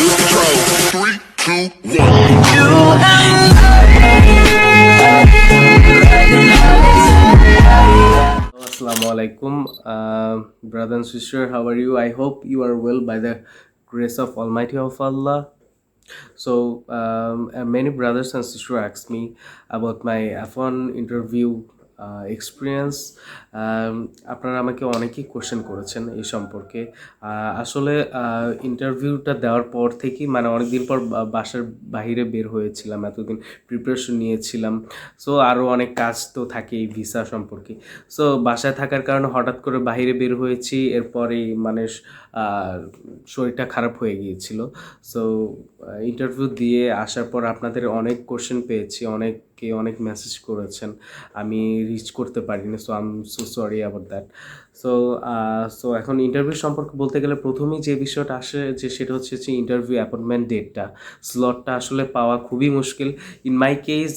lose control. 3, 2, 1. You and Assalamu alaikum, brother and sister. How are you? I hope you are well by the grace of Almighty of Allah. So, many brothers and sisters asked me about my F1 interview experience. আপনারা আমাকে অনেকেই question করেছেন এই সম্পর্কে। আসলে ইন্টারভিউটা দেওয়ার পর থেকেই মানে অনেকদিন পর বাসার বাহিরে বের হয়েছিলাম, এতদিন প্রিপারেশন নিয়েছিলাম। সো আরও অনেক কাজ তো থাকেই ভিসা সম্পর্কে। সো বাসায় থাকার কারণে হঠাৎ করে বাহিরে বের হয়েছি, এরপরেই মানে শরীরটা খারাপ হয়ে গিয়েছিল। সো ইন্টারভিউ দিয়ে আসার পর আপনাদের অনেক কোশ্চেন পেয়েছি, অনেকে অনেক মেসেজ করেছেন, আমি রিচ করতে পারিনি। So I am so sorry about that. So এখন ইন্টারভিউ সম্পর্কে বলতে গেলে প্রথমেই যে বিষয়টা আসে যে সেটা হচ্ছে যে ইন্টারভিউ অ্যাপয়েন্টমেন্ট ডেটটা, স্লটটা আসলে পাওয়া খুবই মুশকিল। ইন মাই কেস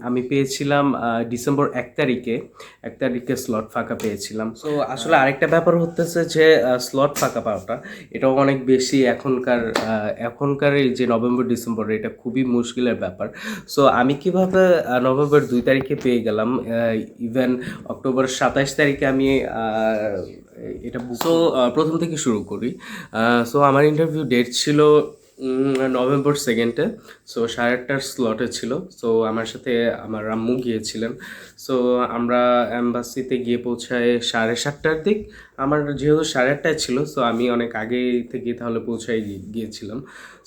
আমি পেয়েছিলাম ডিসেম্বর 1 তারিখে স্লট ফাঁকা পেয়েছিলাম। সো আসলে আরেকটা ব্যাপার হতেছে যে স্লট ফাঁকা পাওয়াটা এটাও অনেক বেশি এখনকার এই যে নভেম্বর ডিসেম্বর এটা খুবই মুশকিলের ব্যাপার। সো আমি কিভাবে নভেম্বর 2 তারিখে পেয়ে গেলাম, ইভেন অক্টোবর 27 তারিখে আমি এটা সো প্রথম থেকে শুরু করি। সো আমার ইন্টারভিউ ডেট ছিল নভেম্বর 2। সো 8:30টার স্লটে ছিল। সো আমার সাথে আমার আম্মু গিয়েছিলেন। সো আমরা অ্যাম্বাসিতে গিয়ে পৌঁছায় 7:30টার দিক। আমার যেহেতু 8:30টায় ছিল, সো আমি অনেক আগে থেকে তাহলে পৌঁছায় গিয়েছিলাম।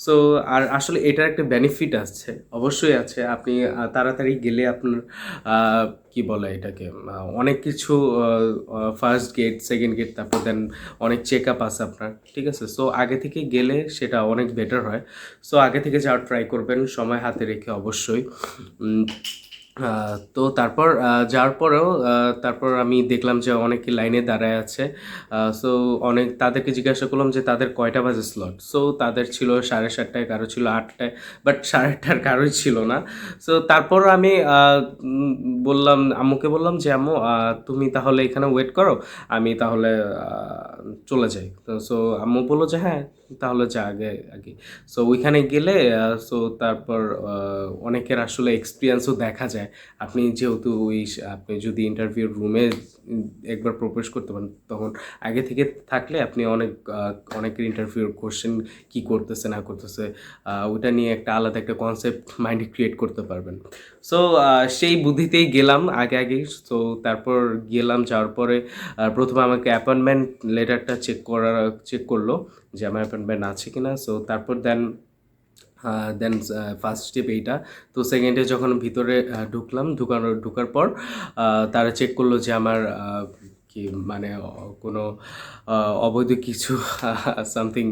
সো আর আসলে এটার একটা বেনিফিট আছে, অবশ্যই আছে। আপনি তাড়াতাড়ি গেলে আপনার কি বলে এটাকে অনেক কিছু, ফার্স্ট গেট, সেকেন্ড গেট, তারপর দেন অনেক চেক আপ আছে আপনার, ঠিক আছে। সো আগে থেকে গেলে সেটা অনেক বেটার হয়। সো আগে থেকে যাওয়ার ট্রাই করবেন সময় হাতে রেখে অবশ্যই। তো তারপর যাওয়ার পরেও তারপর আমি দেখলাম যে অনেকে লাইনে দাঁড়ায় আছে। সো তাদেরকে জিজ্ঞাসা করলাম যে তাদের কয়টা বাজে স্লট। সো তাদের ছিল 7:30টায়, কারো ছিল 8টায়, বাট 8:30টার কারোই ছিল না। সো তারপর আমি আম্মুকে বললাম যে আম্মু তুমি তাহলে এখানে ওয়েট করো, আমি তাহলে চলে যাই। সো আম্মু বললো যে হ্যাঁ তাহলে যা আগে আগে। সো ওইখানে গেলে সো তারপর অনেকের আসলে এক্সপিরিয়েন্সও দেখা যায়। আপনি যেহেতু আপনি যদি ইন্টারভিউ রুমে একবার প্রবেশ করতে পারেন তখন আগে থেকে থাকলে আপনি অনেকের ইন্টারভিউর কোশ্চেন কী করতেছে না করতেছে ওইটা নিয়ে একটা আলাদা একটা কনসেপ্ট মাইন্ডে ক্রিয়েট করতে পারবেন। সো সেই বুদ্ধিতেই গেলাম আগে আগে। সো তারপর গেলাম, যাওয়ার পরে প্রথমে আমাকে অ্যাপয়েন্টমেন্ট লেটারটা চেক করলো যে আমার অ্যাপয়েন্টমেন্ট আছে কি না। সো তারপর দেন ফার্স্ট স্টেপ এইটা। তো সেকেন্ডে যখন ভিতরে ঢোকার পর তারা চেক করলো যে আমার কি মানে কোনো অবৈধ কিছু সামথিং,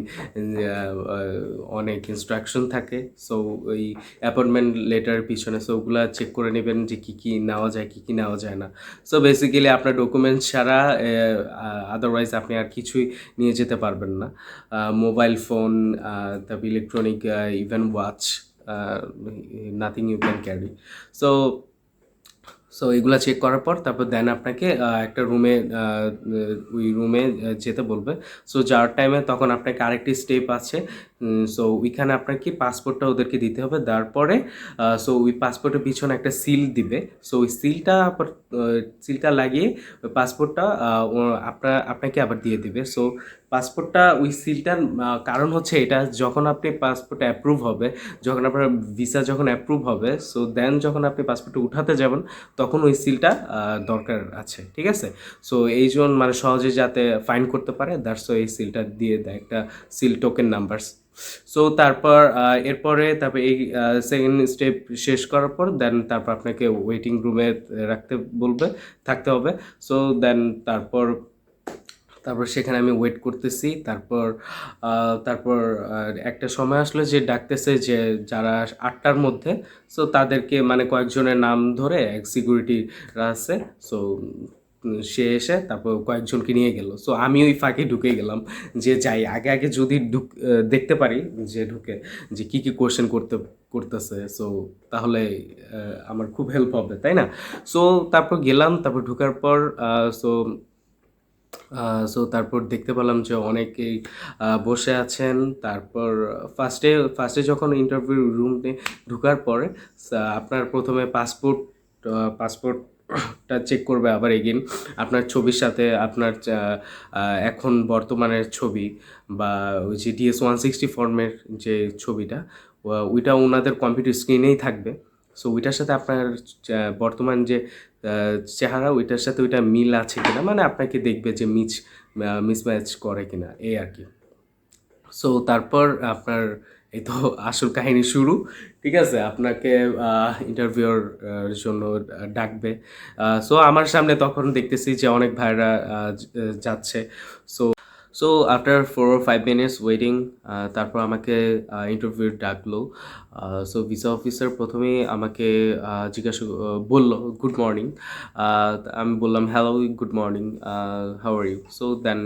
অনেক ইনস্ট্রাকশন থাকে। সো ওই অ্যাপয়েন্টমেন্ট লেটারের পিছনে সো ওগুলা চেক করে নেবেন যে কী কী নেওয়া যায়, কী কী নেওয়া যায় না। সো বেসিক্যালি আপনার ডকুমেন্টস ছাড়া আদারওয়াইজ আপনি আর কিছুই নিয়ে যেতে পারবেন না। মোবাইল ফোন, তারপর electronic, even watch, nothing you can carry. So so এগুলো চেক করার পর তারপর দেন আপনাকে একটা ওই রুমে যেতে বলবে। সো যাওয়ার টাইমে তখন আপনাকে আরেকটি স্টেপ আছে। সো ওইখানে আপনাকে পাসপোর্টটা ওদেরকে দিতে হবে। দেওয়ার পরে সো ওই পাসপোর্টের পিছনে একটা সিল দিবে। সো ওই সিলটা লাগিয়ে ওই পাসপোর্টটা আপনাকে আবার দিয়ে দিবে। সো পাসপোর্টটা ওই সিলটার কারণ হচ্ছে এটা, যখন আপনি পাসপোর্ট অ্যাপ্রুভ হবে, যখন আপনার ভিসা যখন অ্যাপ্রুভ হবে, সো দেন যখন আপনি পাসপোর্টটা উঠাতে যাবেন তখন ওই সিলটা দরকার আছে, ঠিক আছে। সো এই জন্য মানে সহজে যাতে ফাইন্ড করতে পারে, দ্যাটস এই সিলটা দিয়ে দেয়, একটা সিল টোকেন নাম্বারস। সো তারপর এই সেকেন্ড স্টেপ শেষ করার পর দেন তারপর আপনাকে ওয়েটিং রুমে থাকতে হবে। সো দেন তারপর সেখানে আমি ওয়েট করতেছি। তারপর একটা সময় আসলে যে ডাকতেছে যে যারা 8টার মধ্যে, সো তাদেরকে মানে কয়েকজনের নাম ধরে এক সিকিউরিটিরা আছে। সো সে এসে তারপর কয়েকজনকে নিয়ে গেল। সো আমি ওই ফাঁকে ঢুকে গেলাম যে যাই আগে আগে যদি দেখতে পারি যে ঢুকে যে কী কী কোয়েশ্চেন করতেছে, সো তাহলে আমার খুব হেল্প হবে, তাই না? সো তারপর গেলাম, তারপর ঢোকার পর সো সো তারপর দেখতে পেলাম যে অনেকেই বসে আছেন। তারপর ফার্স্টে ফার্স্টে যখন ইন্টারভিউ রুমে ঢোকার পরে আপনার প্রথমে পাসপোর্টটা চেক করবে আবার এগেইন আপনার ছবির সাথে আপনার এখন বর্তমানের ছবি বা ওই যে DS-160 ফর্মের যে ছবিটা ওইটা ওনাদের কম্পিউটার স্ক্রিনেই থাকবে। সো ওইটার সাথে আপনার বর্তমান যে চেহারা ওইটার সাথে ওইটা মিল আছে কিনা, মানে আপনাকে দেখবে যে মিসম্যাচ করে কিনা, এই আর কি। সো তারপর আপনার এই তো আসল কাহিনী শুরু। ঠিক আছে, আপনাকে ইন্টারভিউর জন্য ডাকবে। সো আমার সামনে তখন দেখতেছি যে অনেক ভাইরা যাচ্ছে। So so after 4 or 5 minutes waiting তারপর আমাকে ইন্টারভিউ ডাকলো। সো ভিসা অফিসার প্রথমেই আমাকে জিজ্ঞাসা বললো গুড মর্নিং। আমি বললাম hello, good morning, how are you. So then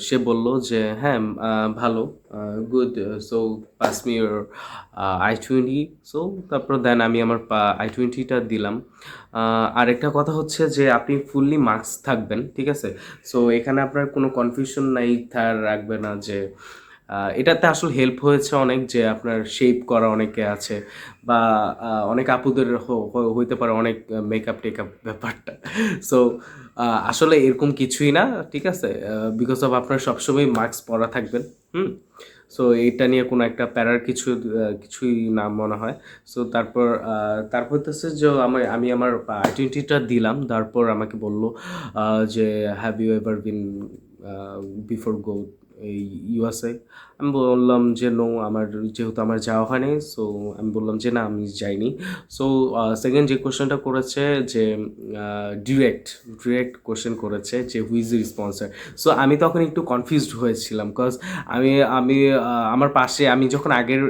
সে বলল যে হ্যাঁ ভালো, good. So pass me your I-20। So তারপর দেন আমি আমার I-20টা দিলাম। আরেকটা কথা হচ্ছে যে আপনি ফুললি মাস্ক থাকবেন, ঠিক আছে। সো এখানে আপনার কোনো কনফিউশন নাই রাখবে না যে এটাতে আসলে হেল্প হয়েছে অনেক, যে আপনার শেপ করা অনেকে আছে বা অনেক আপুদের হইতে পারে অনেক মেকআপ টেকআপ ব্যাপারটা। সো আসলে এরকম কিছুই না, ঠিক আছে। বিকজ অফ আপনার সবসময় মাস্ক পরা থাকবেন। হুম। সো এইটা নিয়ে কোনো একটা প্যারার কিছুই না মনে হয়। সো তারপর হচ্ছে যে আমি আমার I-20টা দিলাম। তারপর আমাকে বলল যে have you ever been before go এই USA। আমি বললাম যে নো, যেহেতু আমার যাওয়া হয়নি, সো আমি বললাম যে না আমি যাইনি। সো সেকেন্ড যে কোশ্চেনটা করেছে যে ডিরেক্ট কোশ্চেন করেছে যে who is the sponsor. So আমি তখন একটু কনফিউজড হয়েছিলাম, বিকজ আমি আমি আমার পাশে আমি যখন আগের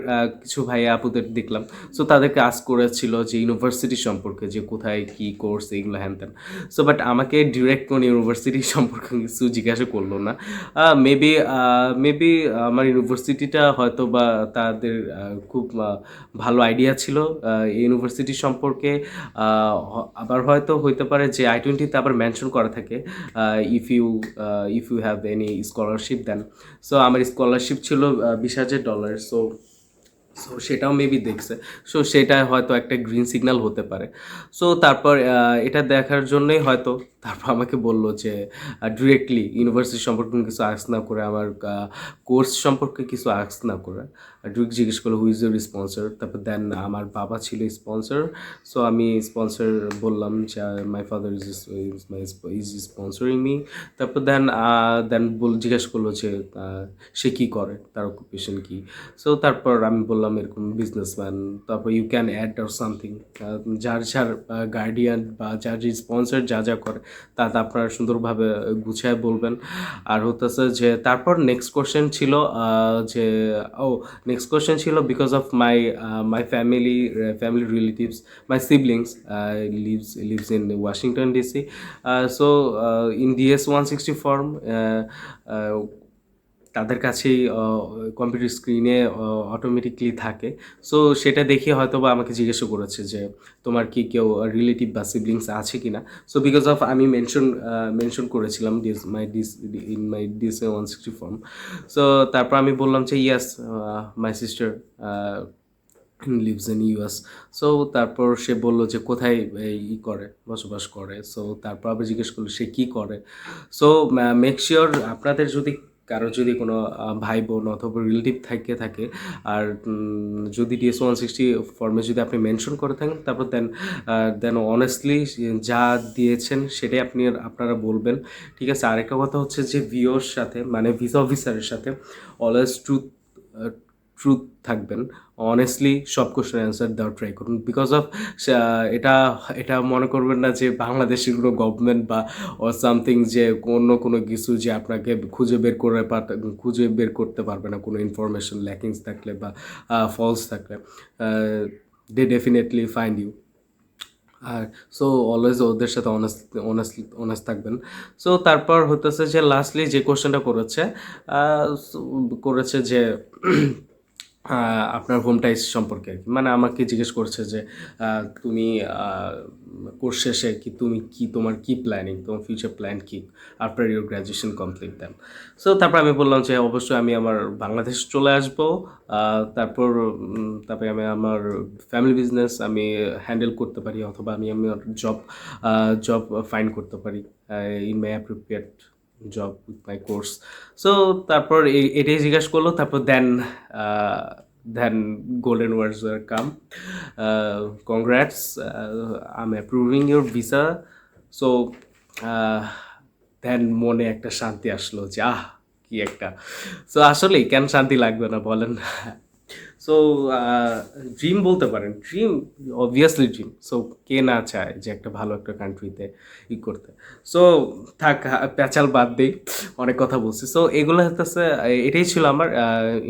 কিছু ভাইয়া আপুদের দেখলাম, সো তাদেরকে আস্ক করেছিল যে ইউনিভার্সিটি সম্পর্কে, যে কোথায় কী কোর্স এগুলো হ্যান ত্যান। সো বাট আমাকে ডিরেক্ট কোন ইউনিভার্সিটি সম্পর্কে কিছু জিজ্ঞাসা করলো না। মেবি আমার ইউনিভার্সিটিটা হয়তো বা তাদের খুব ভালো আইডিয়া ছিল এই ইউনিভার্সিটি সম্পর্কে। আবার হয়তো হইতে পারে যে I-20তে আবার মেনশন করা থাকে if you have any scholarship then. So আমার স্কলারশিপ ছিল $20,000। সো সেটাও মেবি দেখছে। সো সেটা হয়তো একটা গ্রিন সিগন্যাল হতে পারে। সো তারপর এটা দেখার জন্যই হয়তো তারপর আমাকে বললো যে ডিরেক্টলি ইউনিভার্সিটি সম্পর্কে কিছু আস্ক না করে, আমার কোর্স সম্পর্কে কিছু আস্ক না করে ডিরেক্ট জিজ্ঞেস করলো হু ইজ ইউর স্পন্সর। তারপর দেন আমার বাবা ছিল স্পন্সর। সো আমি স্পন্সর বললাম যে my father is sponsoring me. তারপর দেন জিজ্ঞেস করলো যে সে কী করে, তার অকুপেশন কী। সো তারপর আমি বললাম এরকম বিজনেসম্যান। তারপর you can add or something, যার গার্ডিয়ান বা যার স্পন্সর যা করে তা আপনারা সুন্দরভাবে গুছায় বলবেন। আর হতেছে যে তারপর নেক্সট কোশ্চেন ছিল যে নেক্সট কোশ্চেন ছিল because of my family relatives, my siblings lives in Washington DC। So in DS-160 form তাদের কাছেই কম্পিউটার স্ক্রিনে অটোমেটিকলি থাকে। সো সেটা দেখে হয়তো বা আমাকে জিজ্ঞাসা করেছে যে তোমার কি কেউ রিলেটিভ বা সিবলিংস আছে কি না। সো বিকজ অফ আমি মেনশন করেছিলাম মাই DS-160 ফর্ম। সো তারপর আমি বললাম যে yes, my sister lives in US। So তারপর সে বলল যে কোথায় বসবাস করে। সো তারপর আবার জিজ্ঞেস করলো সে কী করে। সো মেক শিওর আপনাদের যদি কোনো ভাই বোন অথবা রিলেটিভ থাকে আর যদি DS-160 ফর্মে যদি আপনি মেনশন করে থাকেন, তারপর দেন অনেস্টলি যা দিয়েছেন সেটাই আপনারা বলবেন, ঠিক আছে। আরেকটা কথা হচ্ছে যে ভিওর সাথে, মানে ভিসা অফিসারের সাথে অলওয়েজ ট্রুথ থাকবেন। অনেস্টলি সব কোশ্চেন অ্যান্সার দেওয়ার ট্রাই করুন। বিকজ অফ এটা এটা মনে করবেন না যে বাংলাদেশের কোনো গভর্নমেন্ট বা সামথিং যে কোনো কিছু যে আপনাকে খুঁজে বের করতে পারবে না কোনো ইনফরমেশন ল্যাকিংস থাকলে বা ফলস থাকলে। They definitely find you. আর সো অলওয়েজ ওদের সাথে অনেস্ট থাকবেন। সো তারপর হতেছে যে লাস্টলি যে কোশ্চেনটা করেছে যে আপনার হোম টাইস সম্পর্কে আর কি। মানে আমাকে জিজ্ঞেস করছে যে তুমি কোর্স শেষে কি তুমি কি তোমার কি প্ল্যানিং, তোমার ফিউচার প্ল্যান কি after your graduation complete then. So তারপর আমি বললাম যে অবশ্যই আমি আমার বাংলাদেশ চলে আসবো। তারপরে আমি আমার ফ্যামিলি বিজনেস আমি হ্যান্ডেল করতে পারি, অথবা আমি আমার জব ফাইন্ড করতে পারি in my appropriate job with my course. So তারপর এটাই জিজ্ঞাসা করলো। তারপর দেন golden words were come. Congrats, I'm approving your visa. So দেন মনে একটা শান্তি আসলো যে কি একটা। সো আসলেই কেন শান্তি লাগবে না বলেন। সো ড্রিম বলতে পারেন, ড্রিম অবভিয়াসলি ড্রিম। সো কে না চায় যে একটা ভালো একটা কান্ট্রিতে করতে। সো থাক, প্যাচাল বাদ দেই, অনেক কথা বলছি। সো এগুলো হচ্ছে, এটাই ছিল আমার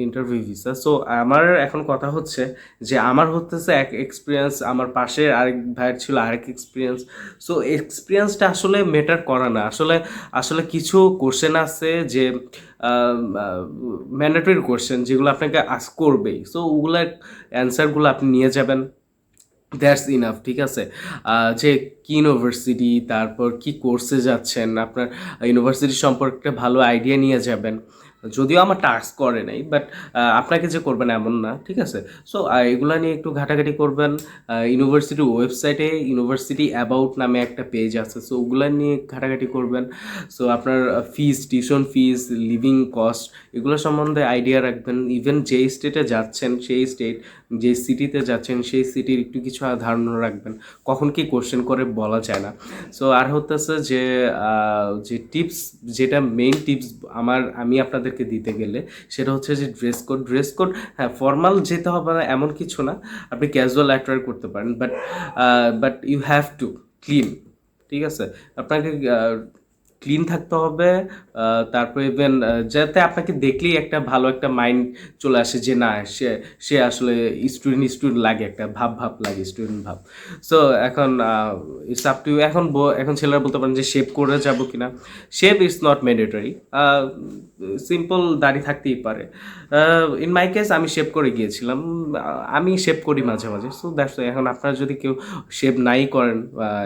ইন্টারভিউ ভিসা। সো আমার এখন কথা হচ্ছে যে আমার হতেছে এক এক্সপিরিয়েন্স, আমার পাশে আরেক ভাইয়ের ছিল আরেক এক্সপিরিয়েন্স। সো এক্সপিরিয়েন্সটা আসলে ম্যাটার করে না। আসলে আসলে কিছু কোশ্চেন আছে যে ম্যান্ডেটরি কোশ্চেন, যেগুলো আপনাকে আস্ক করবেই। সো ওগুলার অ্যান্সারগুলো আপনি নিয়ে যাবেন, দ্যাটস ইনাফ। ঠিক আছে, যে কি ইউনিভার্সিটি, তারপর কি কোর্সে যাচ্ছেন, আপনার ইউনিভার্সিটি সম্পর্কে ভালো আইডিয়া নিয়ে যাবেন। যদিও আমার টাস্ক করে নাই, বাট আপনাকে যে করবেন এমন না। ঠিক আছে, সো এগুলো নিয়ে একটু ঘাটাঘাটি করবেন। ইউনিভার্সিটির ওয়েবসাইটে ইউনিভার্সিটি অ্যাবাউট নামে একটা পেজ আছে, সো ওগুলো নিয়ে ঘাটাঘাটি করবেন। সো আপনার ফিস, টিউশন ফিস, লিভিং কস্ট, এগুলো সম্বন্ধে আইডিয়া রাখবেন। ইভেন যেই স্টেটে যাচ্ছেন সেই স্টেট, যে সিটিতে যাচ্ছেন সেই সিটির একটু কিছু ধারণা রাখবেন। কখন কি কোশ্চেন করে বলা যায় না। সো আর হতেছে যে যে টিপস, যেটা মেইন টিপস আমি আপনাদেরকে দিতে গেলে, সেটা হচ্ছে যে ড্রেস কোড। হ্যাঁ, ফর্মাল যেতে হবে না এমন কিছু না, আপনি ক্যাজুয়াল অ্যাটওয়ার করতে পারেন, but you have to clean. ঠিক আছে, আপনাকে ক্লিন থাকতে হবে। তারপরে ইভেন যাতে আপনাকে দেখলেই একটা ভালো একটা মাইন্ড চলে আসে যে না, সে আসলে স্টুডেন্ট লাগে, একটা ভাব লাগে, স্টুডেন্ট ভাব। সো এখন ইটস আপ টু। এখন ছেলেরা বলতে পারেন যে শেভ করে যাবো কিনা। Shave it's not mandatory, simple দাড়ি থাকতেই পারে। ইন মাই কেস আমি শেভ করে গিয়েছিলাম, আমি শেভ করি মাঝে মাঝে। সো দ্যাটস, এখন আপনারা যদি কেউ শেভ নাই করেন,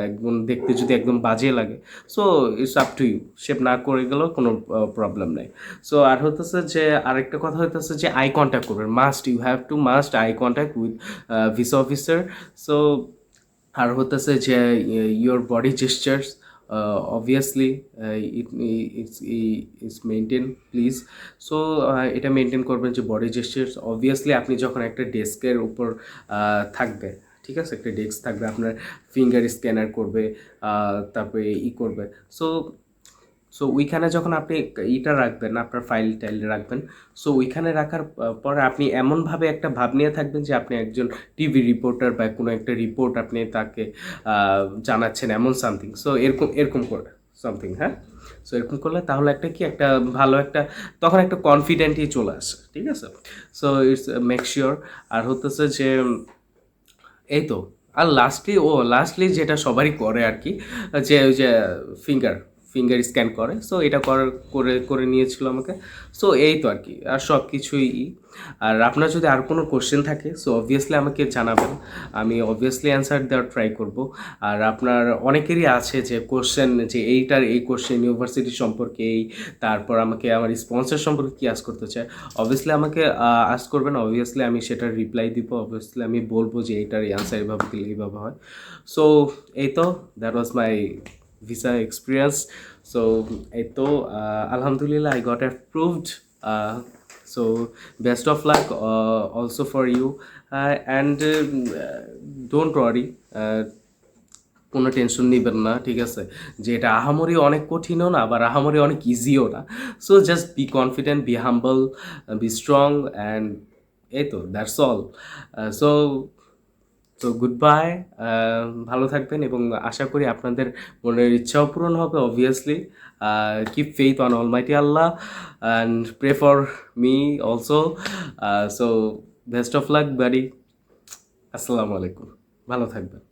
একদম দেখতে যদি একদম বাজে লাগে, so it's up to you. Shave না করে গেলেও কোনো প্রবলেম নেই। সো আর হতেছে যে আরেকটা কথা হইতেছে যে আই কন্ট্যাক্ট করবেন, must eye contact with visa officer. So আর হতেছে যে your body gestures, obviously it's maintain please. So এটা মেনটেন করবেন যে বডি জেস্টার্স। অবভিয়াসলি আপনি যখন একটা ডেস্কের উপর থাকবে, ঠিক আছে, একটা ডেস্ক থাকবে, আপনার ফিঙ্গার স্ক্যানার করবে, তারপরে করবে। সো সো ওইখানে যখন আপনি ইটা রাখবেন, আপনার ফাইল টাইল রাখবেন, সো ওইখানে রাখার পরে আপনি এমনভাবে একটা ভাব নিয়ে থাকবেন যে আপনি একজন টিভি রিপোর্টার বা কোনো একটা রিপোর্ট আপনি তাকে জানাচ্ছেন, এমন সামথিং। সো এরকম এরকম করে সামথিং, হ্যাঁ। সো এরকম করলে তাহলে একটা কি একটা ভালো একটা, তখন একটা কনফিডেন্টই চলে আসে। ঠিক আছে, সো ইটস মেক শিওর। আর হতেছে যে এই তো। আর লাস্টলি যেটা সবারই করে আর কি, যে ওই যে ফিঙ্গার স্ক্যান করে। সো এটা করে নিয়েছিল আমাকে। সো এই তো আর কি, আর সব কিছুই আর আপনার যদি আর কোনো কোশ্চেন থাকে, সো অবভিয়াসলি আমাকে জানাবেন, আমি অবভিয়াসলি অ্যান্সার দেওয়ার ট্রাই করব। আর আপনার অনেকেরই আছে যে কোশ্চেন, যে এই কোশ্চেন ইউনিভার্সিটি সম্পর্কে, তারপর আমাকে আমার স্পন্সর সম্পর্কে কি আস করতে চায়, অবভিয়াসলি আমাকে আস করবেন। অবভিয়াসলি আমি সেটার রিপ্লাই দিব। অবভিয়াসলি আমি বলবো যে এইটার অ্যান্সার এইভাবে দিলে এইভাবে হয়। সো এই তো, that was my visa experience. So এই তো, আলহামদুলিল্লাহ I got approved. So best of luck also for you, and don't worry, কোনো টেনশন নেবেন না। ঠিক আছে, যে এটা আহামরি অনেক কঠিনও না, আবার আহামরি অনেক ইজিও না। So just be confident, be humble, be strong, and এই তো, দ্যাটস অল। সো তো গুড বাই, ভালো থাকবেন, এবং আশা করি আপনাদের মনের ইচ্ছাও পূরণ হবে। Obviously keep faith on almighty Allah, and pray for me also. So best of luck buddy. আসসালামু আলাইকুম, ভালো থাকবেন।